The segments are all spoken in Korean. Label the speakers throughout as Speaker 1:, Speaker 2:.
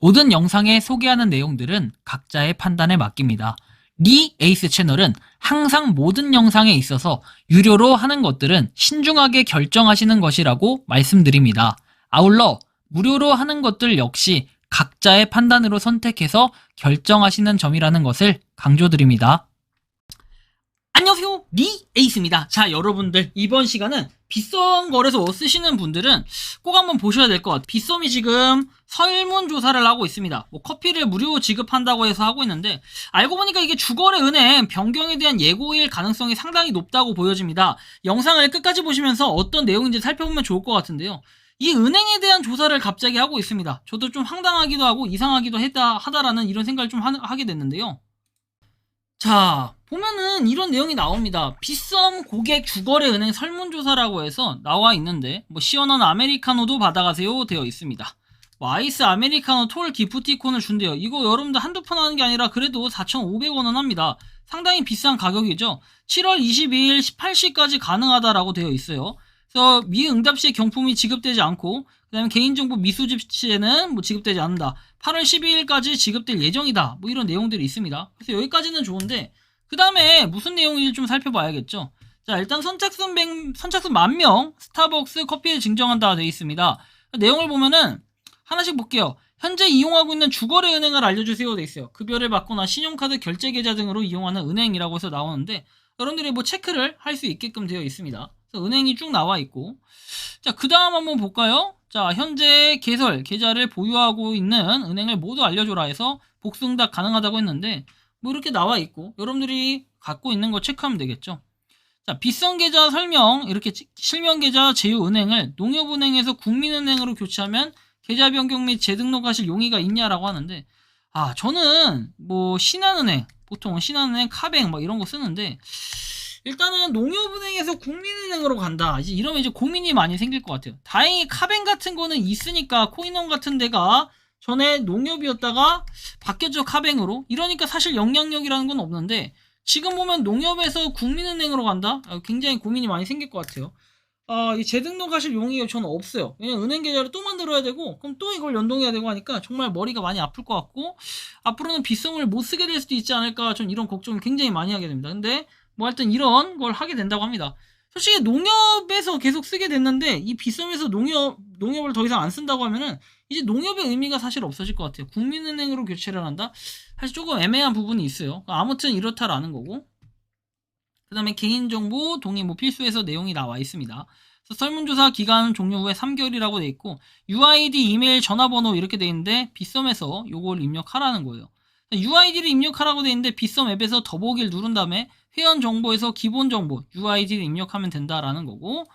Speaker 1: 모든 영상에 소개하는 내용들은 각자의 판단에 맡깁니다. 리 에이스 채널은 항상 모든 영상에 있어서 유료로 하는 것들은 신중하게 결정하시는 것이라고 말씀드립니다. 아울러 무료로 하는 것들 역시 각자의 판단으로 선택해서 결정하시는 점이라는 것을 강조드립니다. 안녕하세요, 리 에이스입니다. 자, 여러분들 이번 시간은 빗썸 거래소 쓰시는 분들은 꼭 한번 보셔야 될 것 같아요. 빗썸이 지금 설문조사를 하고 있습니다. 커피를 무료 지급한다고 해서 하고 있는데, 알고 보니까 이게 주거래 은행 변경에 대한 예고일 가능성이 상당히 높다고 보여집니다. 영상을 끝까지 보시면서 어떤 내용인지 살펴보면 좋을 것 같은데요. 이 은행에 대한 조사를 갑자기 하고 있습니다. 저도 좀 황당하기도 하고 이상하기도 하다라는 이런 생각을 좀 하게 됐는데요. 자, 보면은 이런 내용이 나옵니다. 빗썸 고객 주거래 은행 설문조사라고 해서 나와 있는데, 시원한 아메리카노도 받아가세요 되어 있습니다. 아이스 아메리카노 톨 기프티콘을 준대요. 이거 여러분들 한두 푼 하는 게 아니라 그래도 4,500원은 합니다. 상당히 비싼 가격이죠. 7월 22일 18시까지 가능하다라고 되어 있어요. 그래서 미응답 시에 경품이 지급되지 않고, 그 다음에 개인정보 미수집 시에는 지급되지 않는다. 8월 12일까지 지급될 예정이다. 이런 내용들이 있습니다. 그래서 여기까지는 좋은데, 그 다음에 무슨 내용인지 좀 살펴봐야겠죠. 자, 일단 선착순 10,000명 스타벅스 커피를 증정한다 되어 있습니다. 내용을 보면은 하나씩 볼게요. 현재 이용하고 있는 주거래 은행을 알려주세요 되어 있어요. 급여를 받거나 신용카드 결제 계좌 등으로 이용하는 은행이라고 해서 나오는데, 여러분들이 체크를 할 수 있게끔 되어 있습니다. 그래서 은행이 쭉 나와 있고, 자, 그 다음 한번 볼까요? 자, 현재 계좌를 보유하고 있는 은행을 모두 알려줘라 해서 복수응답 가능하다고 했는데, 이렇게 나와 있고, 여러분들이 갖고 있는 거 체크하면 되겠죠. 자, 빗썸 계좌 설명, 이렇게 실명 계좌 제휴은행을 농협은행에서 국민은행으로 교체하면 계좌 변경 및 재등록하실 용의가 있냐라고 하는데, 저는 신한은행, 보통 신한은행, 카뱅 이런 거 쓰는데, 일단은 농협은행에서 국민은행으로 간다. 이러면 고민이 많이 생길 것 같아요. 다행히 카뱅 같은 거는 있으니까, 코인원 같은 데가 전에 농협이었다가 바뀌었죠, 카뱅으로. 이러니까 사실 영향력이라는 건 없는데, 지금 보면 농협에서 국민은행으로 간다? 굉장히 고민이 많이 생길 것 같아요. 이 재등록하실 용의가 저는 없어요. 왜냐면 은행 계좌를 또 만들어야 되고, 그럼 또 이걸 연동해야 되고 하니까 정말 머리가 많이 아플 것 같고, 앞으로는 빗썸을 못 쓰게 될 수도 있지 않을까, 전 이런 걱정을 굉장히 많이 하게 됩니다. 근데 하여튼 이런 걸 하게 된다고 합니다. 솔직히 농협에서 계속 쓰게 됐는데, 이 빗썸에서 농협을 더 이상 안 쓴다고 하면은 이제 농협의 의미가 사실 없어질 것 같아요. 국민은행으로 교체를 한다? 사실 조금 애매한 부분이 있어요. 아무튼 이렇다라는 거고, 그 다음에 개인정보 동의 필수에서 내용이 나와 있습니다. 그래서 설문조사 기간 종료 후에 3개월이라고 돼 있고, UID, 이메일, 전화번호 이렇게 돼 있는데, 빗썸에서 요걸 입력하라는 거예요. UID를 입력하라고 돼 있는데, 빗썸 앱에서 더보기를 누른 다음에 회원 정보에서 기본 정보 UID를 입력하면 된다라는 거고,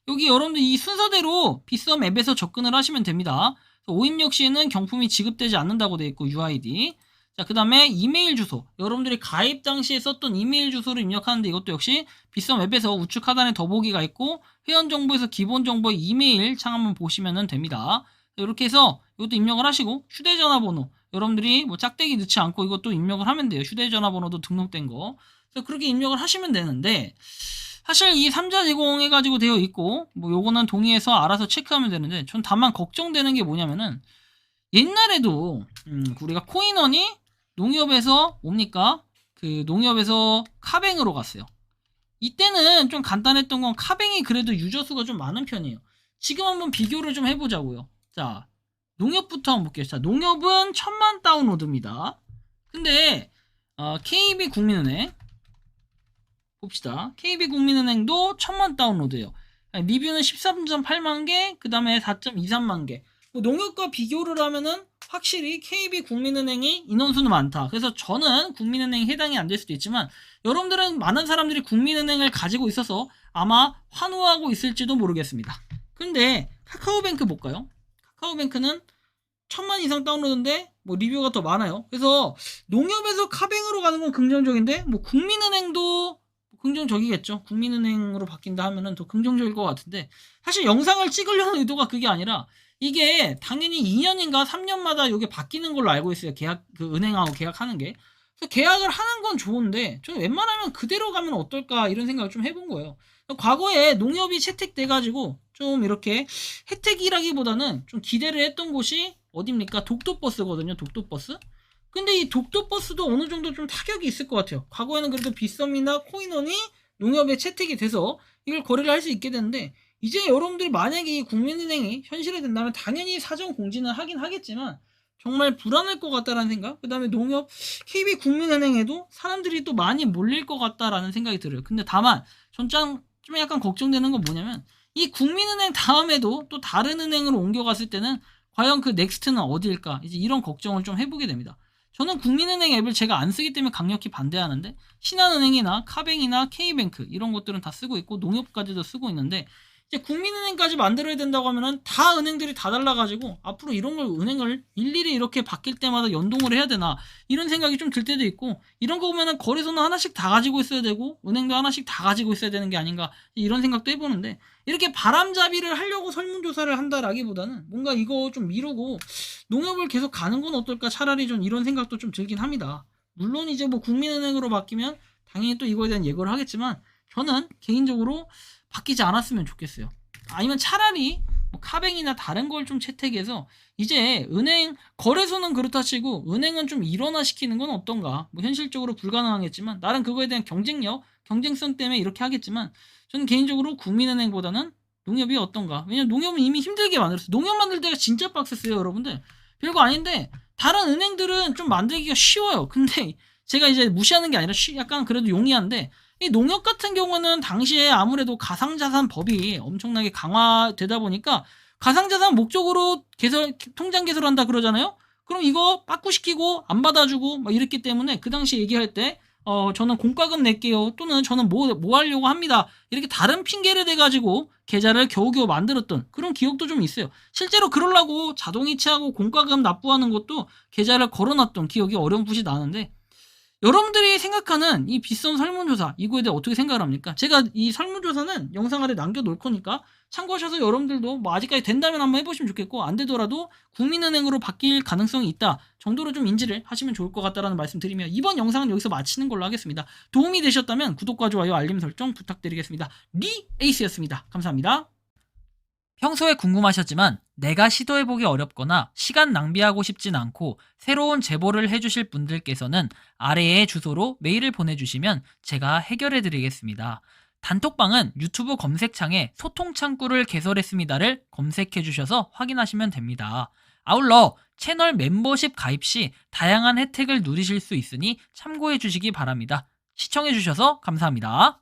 Speaker 1: 여기 여러분들 이 순서대로 빗썸 앱에서 접근을 하시면 됩니다. 오입력 시에는 경품이 지급되지 않는다고 돼 있고, UID. 자, 그 다음에 이메일 주소, 여러분들이 가입 당시에 썼던 이메일 주소를 입력하는데, 이것도 역시 빗썸 앱에서 우측 하단에 더보기가 있고, 회원 정보에서 기본 정보의 이메일 창 한번 보시면 됩니다. 이렇게 해서 이것도 입력을 하시고, 휴대전화 번호, 여러분들이 짝대기 넣지 않고 이것도 입력을 하면 돼요. 휴대전화 번호도 등록된 거. 그래서 그렇게 입력을 하시면 되는데, 사실 이 3자 제공해가지고 되어 있고, 요거는 동의해서 알아서 체크하면 되는데, 전 다만 걱정되는 게 뭐냐면은, 옛날에도 우리가 코인원이 농협에서 뭡니까? 그 농협에서 카뱅으로 갔어요. 이때는 좀 간단했던 건 카뱅이 그래도 유저 수가 좀 많은 편이에요. 지금 한번 비교를 좀 해보자고요. 자, 농협부터 한번 볼게요. 자, 농협은 1000만 다운로드입니다. 근데 KB 국민은행 봅시다. KB 국민은행도 1000만 다운로드예요. 리뷰는 13.8만 개, 그 다음에 4.23만 개. 농협과 비교를 하면은 확실히 KB 국민은행이 인원수는 많다. 그래서 저는 국민은행에 해당이 안 될 수도 있지만, 여러분들은 많은 사람들이 국민은행을 가지고 있어서 아마 환호하고 있을지도 모르겠습니다. 근데 카카오뱅크 볼까요? 카카오뱅크는 1000만 이상 다운로드인데 리뷰가 더 많아요. 그래서 농협에서 카뱅으로 가는 건 긍정적인데, 국민은행도 긍정적이겠죠. 국민은행으로 바뀐다 하면은 더 긍정적일 것 같은데, 사실 영상을 찍으려는 의도가 그게 아니라, 이게 당연히 2년인가 3년마다 이게 바뀌는 걸로 알고 있어요. 은행하고 계약하는 게. 그래서 계약을 하는 건 좋은데, 저는 웬만하면 그대로 가면 어떨까, 이런 생각을 좀 해본 거예요. 과거에 농협이 채택돼가지고 좀 이렇게 혜택이라기보다는 좀 기대를 했던 곳이 어딥니까? 독도버스거든요. 독도버스. 근데 이 독도버스도 어느 정도 좀 타격이 있을 것 같아요. 과거에는 그래도 빗썸이나 코인원이 농협에 채택이 돼서 이걸 거래를 할 수 있게 되는데, 이제 여러분들이 만약에 이 국민은행이 현실화된다면 당연히 사전 공지는 하긴 하겠지만 정말 불안할 것 같다라는 생각, 그 다음에 농협, KB국민은행에도 사람들이 또 많이 몰릴 것 같다라는 생각이 들어요. 근데 다만 전 좀 약간 걱정되는 건 뭐냐면, 이 국민은행 다음에도 또 다른 은행으로 옮겨갔을 때는 과연 그 넥스트는 어디일까, 이제 이런 걱정을 좀 해보게 됩니다. 저는 국민은행 앱을 제가 안 쓰기 때문에 강력히 반대하는데, 신한은행이나 카뱅이나 K뱅크 이런 것들은 다 쓰고 있고 농협까지도 쓰고 있는데, 이제 국민은행까지 만들어야 된다고 하면은 다 은행들이 다 달라가지고 앞으로 이런 걸 은행을 일일이 이렇게 바뀔 때마다 연동을 해야 되나, 이런 생각이 좀 들 때도 있고, 이런 거 보면은 거래소는 하나씩 다 가지고 있어야 되고 은행도 하나씩 다 가지고 있어야 되는 게 아닌가, 이런 생각도 해보는데, 이렇게 바람잡이를 하려고 설문조사를 한다라기보다는 뭔가 이거 좀 미루고 농협을 계속 가는 건 어떨까, 차라리 좀 이런 생각도 좀 들긴 합니다. 물론 이제 뭐 국민은행으로 바뀌면 당연히 또 이거에 대한 예고를 하겠지만 저는 개인적으로 바뀌지 않았으면 좋겠어요. 아니면 차라리 뭐 카뱅이나 다른 걸 좀 채택해서 이제 은행 거래소는 그렇다 치고 은행은 좀 일원화시키는 건 어떤가. 뭐 현실적으로 불가능하겠지만 나름 그거에 대한 경쟁력, 경쟁성 때문에 이렇게 하겠지만, 저는 개인적으로 국민은행보다는 농협이 어떤가. 왜냐면 농협은 이미 힘들게 만들었어요. 농협 만들 때가 진짜 빡셌어요, 여러분들. 별거 아닌데 다른 은행들은 좀 만들기가 쉬워요. 근데 제가 이제 무시하는 게 아니라 약간 그래도 용이한데, 이 농협 같은 경우는 당시에 아무래도 가상자산법이 엄청나게 강화되다 보니까 가상자산 목적으로 통장 개설한다 그러잖아요. 그럼 이거 빠꾸시키고 안 받아주고 막 이랬기 때문에 그 당시 얘기할 때 저는 공과금 낼게요, 또는 저는 뭐 하려고 합니다, 이렇게 다른 핑계를 대가지고 계좌를 겨우겨우 만들었던 그런 기억도 좀 있어요. 실제로 그러려고 자동이체하고 공과금 납부하는 것도 계좌를 걸어놨던 기억이 어렴풋이 나는데, 여러분들이 생각하는 이 빗썸 설문조사, 이거에 대해 어떻게 생각을 합니까? 제가 이 설문조사는 영상 아래 남겨놓을 거니까 참고하셔서 여러분들도 뭐 아직까지 된다면 한번 해보시면 좋겠고, 안 되더라도 국민은행으로 바뀔 가능성이 있다 정도로 좀 인지를 하시면 좋을 것 같다라는 말씀 드리며, 이번 영상은 여기서 마치는 걸로 하겠습니다. 도움이 되셨다면 구독과 좋아요, 알림 설정 부탁드리겠습니다. 리에이스였습니다. 감사합니다. 평소에 궁금하셨지만 내가 시도해보기 어렵거나 시간 낭비하고 싶진 않고 새로운 제보를 해주실 분들께서는 아래의 주소로 메일을 보내주시면 제가 해결해드리겠습니다. 단톡방은 유튜브 검색창에 소통창구를 개설했습니다를 검색해주셔서 확인하시면 됩니다. 아울러 채널 멤버십 가입 시 다양한 혜택을 누리실 수 있으니 참고해주시기 바랍니다. 시청해주셔서 감사합니다.